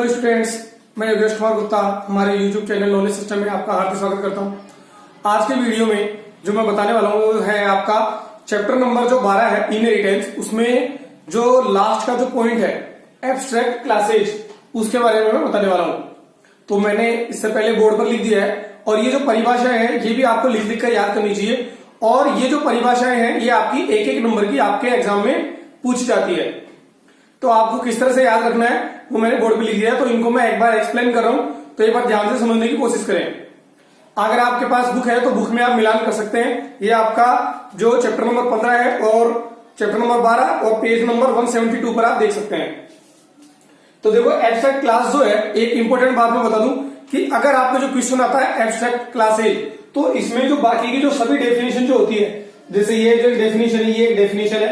Hello students, मैं योगेश कुमार गुप्ता हमारे YouTube channel knowledge system में आपका हार्दिक स्वागत करता हूं। आज के वीडियो में जो मैं बताने वाला हूं वो है आपका चैप्टर नंबर जो 12 है इनहेरिटेंस। उसमें जो लास्ट का जो पॉइंट है एब्स्ट्रैक्ट क्लासेज, उसके बारे में मैं बताने वाला हूं। तो मैंने इससे पहले बोर्ड पर लिख दिया है और ये जो परिभाषाएं हैं ये भी आपको लिख लिख कर याद करनी चाहिए। और ये जो परिभाषाएं हैं ये आपकी एक एक नंबर की आपके एग्जाम में पूछी जाती है। तो आपको किस तरह से याद रखना है वो मैंने बोर्ड पे लिख दिया है, तो इनको मैं एक बार एक्सप्लेन कर रहा हूं, तो एक बार ध्यान से समझने की कोशिश करें। अगर आपके पास बुक है तो बुक में आप मिलान कर सकते हैं। ये आपका जो चैप्टर नंबर 15 है और चैप्टर नंबर 12 और पेज नंबर 172 पर आप देख सकते हैं। तो देखो एब्स्ट्रैक्ट क्लास जो है, एक इंपॉर्टेंट बात मैं बता दूं कि अगर आपको जो क्वेश्चन आता है एब्स्ट्रैक्ट क्लासेज, तो इसमें जो बाकी की जो सभी डेफिनेशन जो होती है, जैसे ये जो डेफिनेशन है ये एक डेफिनेशन है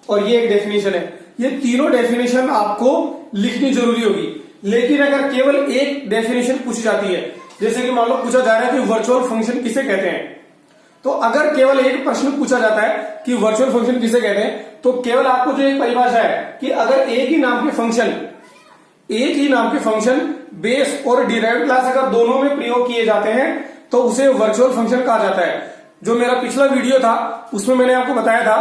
और ये एक डेफिनेशन है, ये तीनों डेफिनेशन आपको लिखनी जरूरी होगी। लेकिन अगर केवल एक डेफिनेशन पूछी जाती है, जैसे कि मान लो पूछा जा रहा है कि वर्चुअल फंक्शन किसे कहते हैं, तो अगर केवल एक प्रश्न पूछा जाता है कि वर्चुअल फंक्शन किसे कहते हैं, तो केवल आपको जो एक परिभाषा है कि अगर एक ही नाम के फंक्शन बेस और डिराइव्ड क्लास अगर दोनों में प्रयोग किए जाते हैं तो उसे वर्चुअल फंक्शन कहा जाता है। जो मेरा पिछला वीडियो था उसमें मैंने आपको बताया था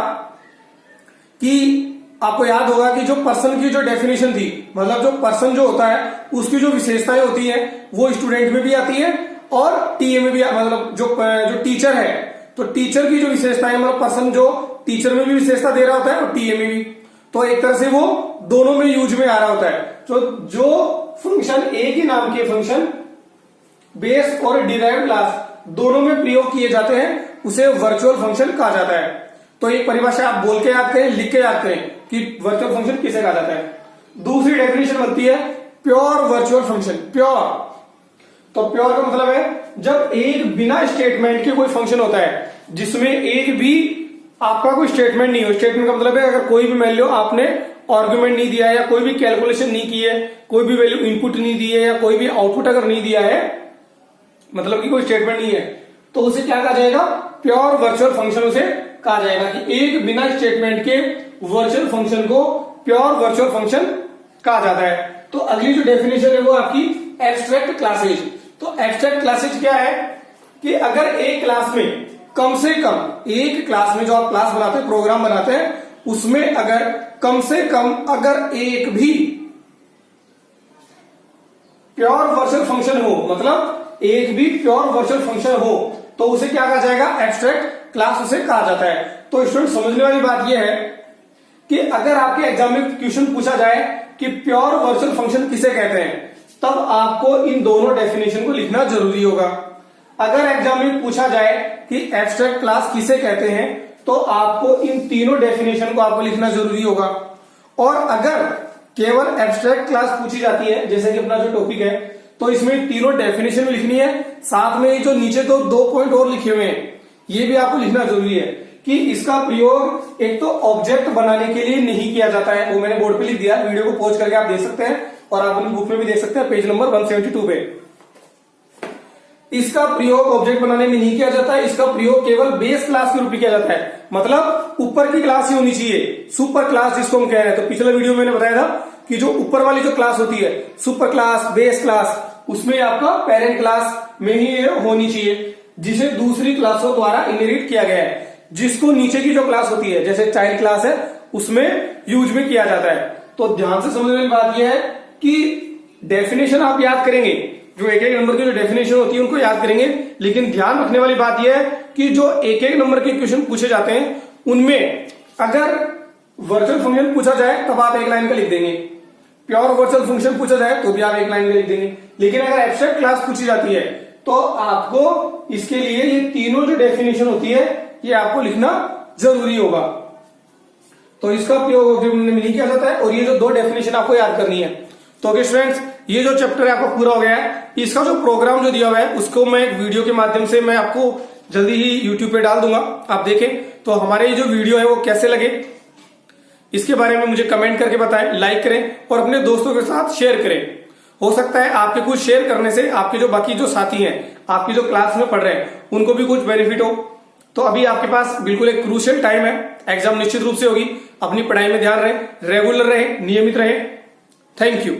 कि आपको याद होगा कि जो पर्सन की जो डेफिनेशन थी, मतलब जो पर्सन जो होता है उसकी जो विशेषताएं होती है वो स्टूडेंट में भी आती है और टीए में भी, मतलब जो टीचर है तो टीचर की जो विशेषताएं, मतलब पर्सन जो टीचर में भी विशेषता दे रहा होता है और टीए में भी, तो एक तरह से वो दोनों में यूज में आ रहा होता है। तो जो फंक्शन एक ही नाम के फंक्शन बेस और डिराइव्ड क्लास दोनों में प्रयोग किए जाते हैं उसे वर्चुअल फंक्शन कहा जाता है। तो एक परिभाषा आप बोल के याद करें, लिख के याद करें कि वर्चुअल फंक्शन किसे कहा जाता है। दूसरी डेफिनेशन बनती है प्योर वर्चुअल फंक्शन। प्योर, तो प्योर का मतलब है जब एक बिना स्टेटमेंट के कोई फंक्शन होता है जिसमें एक भी आपका कोई स्टेटमेंट नहीं हो। स्टेटमेंट का मतलब है अगर कोई भी मान लो आपने आर्गुमेंट नहीं दिया है या कोई भी कैलकुलेशन नहीं की है, कोई भी वैल्यू इनपुट नहीं दी है या कोई भी आउटपुट अगर नहीं दिया है, मतलब कि कोई स्टेटमेंट नहीं है, तो उसे क्या कहा जाएगा? प्योर वर्चुअल फंक्शन उसे कहा जाएगा कि एक बिना स्टेटमेंट के वर्चुअल फंक्शन को प्योर वर्चुअल फंक्शन कहा जाता है। तो अगली जो डेफिनेशन है वो आपकी एब्स्ट्रैक्ट क्लासेज। तो एब्स्ट्रैक्ट क्लासेज क्या है कि अगर एक क्लास में कम से कम, एक क्लास में जो आप क्लास बनाते हैं, प्रोग्राम बनाते हैं, उसमें अगर कम से कम अगर एक भी प्योर वर्चुअल फंक्शन हो, मतलब एक भी प्योर वर्चुअल फंक्शन हो, तो उसे क्या कहा जाएगा? एब्स्ट्रैक्ट क्लास उसे कहा जाता है। तो स्टूडेंट समझने वाली बात यह है कि अगर आपके एग्जाम में क्वेश्चन पूछा जाए कि प्योर वर्चुअल फंक्शन किसे कहते हैं, तब आपको इन दोनों डेफिनेशन को लिखना जरूरी होगा। अगर एग्जाम में पूछा जाए कि एब्स्ट्रैक्ट क्लास किसे कहते हैं, तो आपको इन तीनों डेफिनेशन को आपको लिखना जरूरी होगा। और अगर केवल एब्स्ट्रैक्ट क्लास पूछी जाती है, जैसे कि अपना जो टॉपिक है, तो इसमें तीनों डेफिनेशन भी लिखनी है, साथ में जो नीचे तो 2 पॉइंट और लिखे हुए हैं ये भी आपको लिखना जरूरी है कि इसका प्रयोग एक तो ऑब्जेक्ट बनाने के लिए नहीं किया जाता है, वो मैंने बोर्ड पे लिख दिया, वीडियो को पॉज करके आप देख सकते हैं और आप अपनी बुक में भी देख सकते हैं पेज नंबर 172 पे। इसका प्रयोग ऑब्जेक्ट बनाने में नहीं किया जाता है, इसका प्रयोग केवल बेस क्लास के रूप में किया जाता है, मतलब ऊपर की क्लास ही होनी चाहिए, सुपर क्लास जिसको हम कह रहे हैं। तो पिछले वीडियो में मैंने बताया था कि जो ऊपर वाली जो क्लास होती है, सुपर क्लास, बेस क्लास, उसमें आपका पेरेंट क्लास में ही होनी चाहिए, जिसे दूसरी क्लासों द्वारा इनहेरिट किया गया है। जिसको नीचे की जो क्लास होती है, जैसे चाइल्ड क्लास है, उसमें यूज में किया जाता है। तो ध्यान से समझने वाली बात यह है कि डेफिनेशन आप याद करेंगे, जो एक एक नंबर की जो डेफिनेशन होती है उनको याद करेंगे, लेकिन ध्यान रखने वाली बात यह है कि जो एक एक नंबर के क्वेश्चन पूछे जाते हैं उनमें अगर वर्चुअल फंक्शन पूछा जाए तब आप एक लाइन का लिख देंगे, प्योर वर्चुअल फंक्शन पूछा जाए तो भी आप एक लाइन में लिख देंगे, लेकिन अगर एब्स्ट्रैक्ट क्लास पूछी जाती है तो आपको इसके लिए ये तीनों जो डेफिनेशन होती है ये आपको लिखना जरूरी होगा। तो इसका प्रयोग नहीं किया जाता है और ये जो 2 डेफिनेशन आपको याद करनी है। तो ओके स्टूडेंट्स, ये जो चैप्टर है आपका पूरा हो गया है। इसका जो प्रोग्राम जो दिया हुआ है उसको मैं एक वीडियो के माध्यम से मैं आपको जल्दी ही यूट्यूब पे डाल दूंगा, आप देखें। तो हमारे ये जो वीडियो है वो कैसे लगे इसके बारे में मुझे कमेंट करके बताएं, लाइक करें और अपने दोस्तों के साथ शेयर करें। हो सकता है आपके कुछ शेयर करने से आपके जो बाकी जो साथी हैं, आपकी जो क्लास में पढ़ रहे हैं, उनको भी कुछ बेनिफिट हो। तो अभी आपके पास बिल्कुल एक क्रूशियल टाइम है, एग्जाम निश्चित रूप से होगी। अपनी पढ़ाई में ध्यान रहे, रेगुलर रहे, नियमित रहे। Thank you.